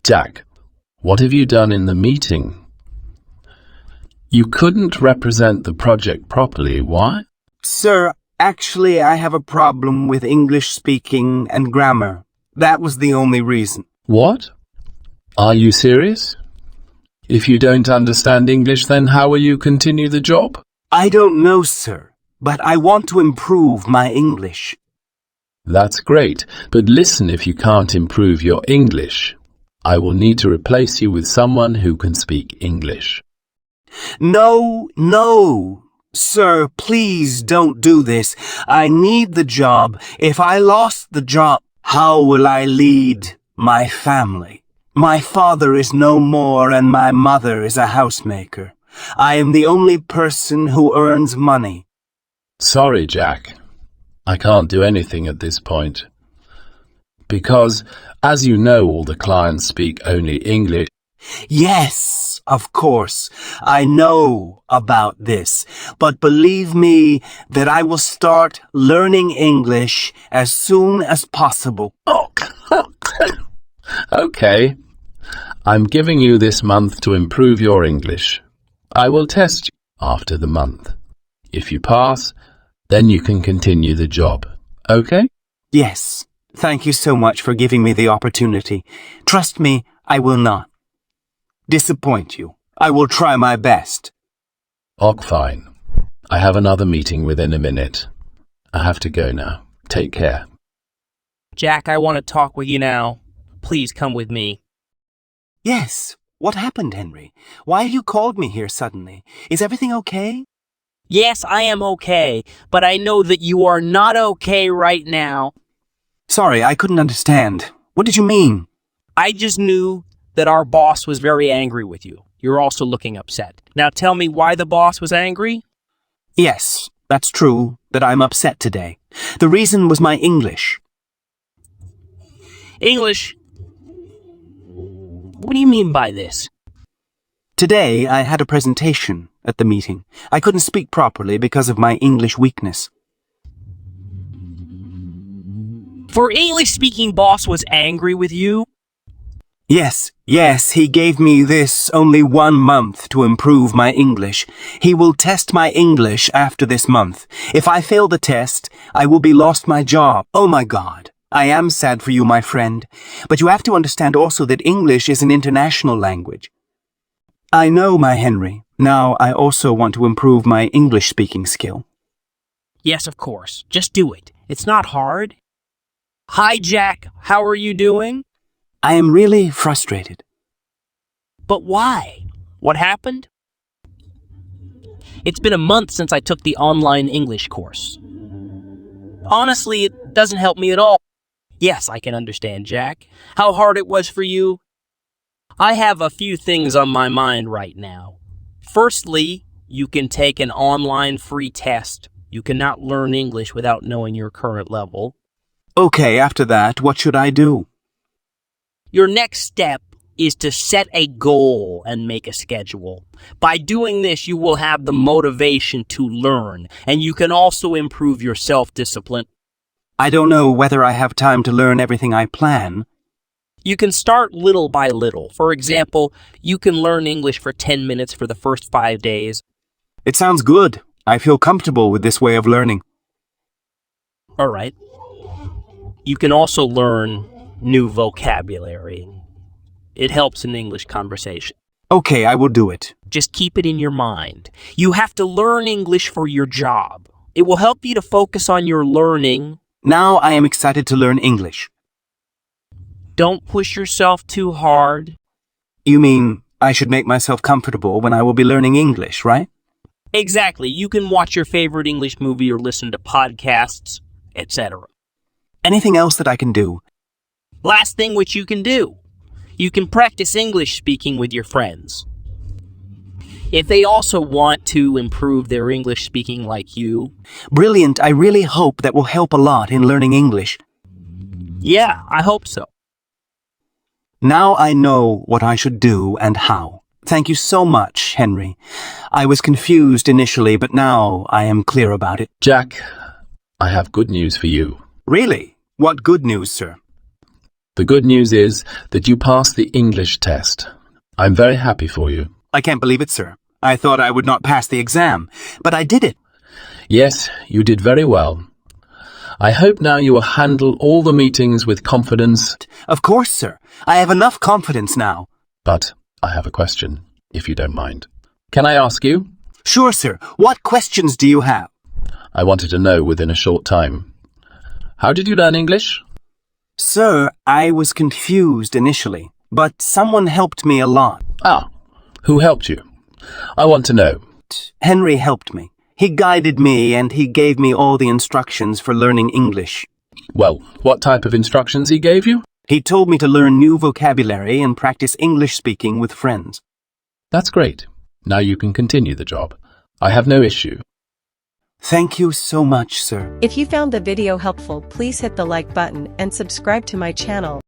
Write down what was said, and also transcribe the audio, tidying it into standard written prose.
Jack, what have you done in the meeting? You couldn't represent the project properly. Why? Sir, actually I have a problem with English speaking and grammar. That was the only reason. What? Are you serious? If you don't understand English, then how will you continue the job? I don't know, sir, but I want to improve my English. That's great, but listen, if you can't improve your English, I will need to replace you with someone who can speak English. No. Sir, please don't do this. I need the job. If I lost the job, how will I lead my family? My father is no more and my mother is a housemaker. I am the only person who earns money. Sorry, Jack. I can't do anything at this point. Because, as you know, all the clients speak only English. Yes, of course, I know about this, but believe me that I will start learning English as soon as possible. Okay. I'm giving you this month to improve your English. I will test you after the month. If you pass, then you can continue the job. Okay? Yes, thank you so much for giving me the opportunity. Trust me, I will not disappoint you. I will try my best. Fine. I have another meeting within a minute. I have to go now. Take care. Jack, I want to talk with you now. Please come with me. Yes, what happened, Henry? Why have you called me here suddenly? Is everything okay? Yes, I am okay, but I know that you are not okay right now. Sorry, I couldn't understand. What did you mean? I just knew that our boss was very angry with you. You're also looking upset. Now tell me why the boss was angry? Yes, that's true, that I'm upset today. The reason was my English. English? What do you mean by this? Today, I had a presentation at the meeting. I couldn't speak properly because of my English weakness. For English-speaking boss was angry with you? Yes, he gave me this only 1 month to improve my English. He will test my English after this month. If I fail the test, I will be lost my job. Oh my God. I am sad for you, my friend. But you have to understand also that English is an international language. I know, my Henry. Now I also want to improve my English-speaking skill. Yes, of course. Just do it. It's not hard. Hi, Jack. How are you doing? I am really frustrated. But why? What happened? It's been a month since I took the online English course. Honestly, it doesn't help me at all. Yes, I can understand, Jack. How hard it was for you? I have a few things on my mind right now. Firstly, you can take an online free test. You cannot learn English without knowing your current level. Okay, after that, what should I do? Your next step is to set a goal and make a schedule. By doing this, you will have the motivation to learn, and you can also improve your self-discipline. I don't know whether I have time to learn everything I plan. You can start little by little. For example, you can learn English for 10 minutes for the first 5 days. It sounds good. I feel comfortable with this way of learning. All right. You can also learn new vocabulary. It helps in English conversation. Okay, I will do it. Just keep it in your mind. You have to learn English for your job. It will help you to focus on your learning. Now I am excited to learn English. Don't push yourself too hard. You mean I should make myself comfortable when I will be learning English, right? Exactly. You can watch your favorite English movie or listen to podcasts, etc. Anything else that I can do? Last thing which you can do. You can practice English speaking with your friends. If they also want to improve their English speaking like you. Brilliant. I really hope that will help a lot in learning English. Yeah, I hope so. Now I know what I should do and how. Thank you so much, Henry. I was confused initially, but now I am clear about it. Jack, I have good news for you. Really? What good news, sir? The good news is that you passed the English test. I'm very happy for you. I can't believe it, sir. I thought I would not pass the exam, but I did it. Yes, you did very well. I hope now you will handle all the meetings with confidence. Of course, sir. I have enough confidence now. But I have a question, if you don't mind. Can I ask you? Sure, sir. What questions do you have? I wanted to know within a short time. How did you learn English? Sir, I was confused initially, but someone helped me a lot. Ah, who helped you? I want to know. Henry helped me. He guided me and he gave me all the instructions for learning English. Well, what type of instructions he gave you? He told me to learn new vocabulary and practice English speaking with friends. That's great. Now you can continue the job. I have no issue. Thank you so much, sir. If you found the video helpful, please hit the like button and subscribe to my channel.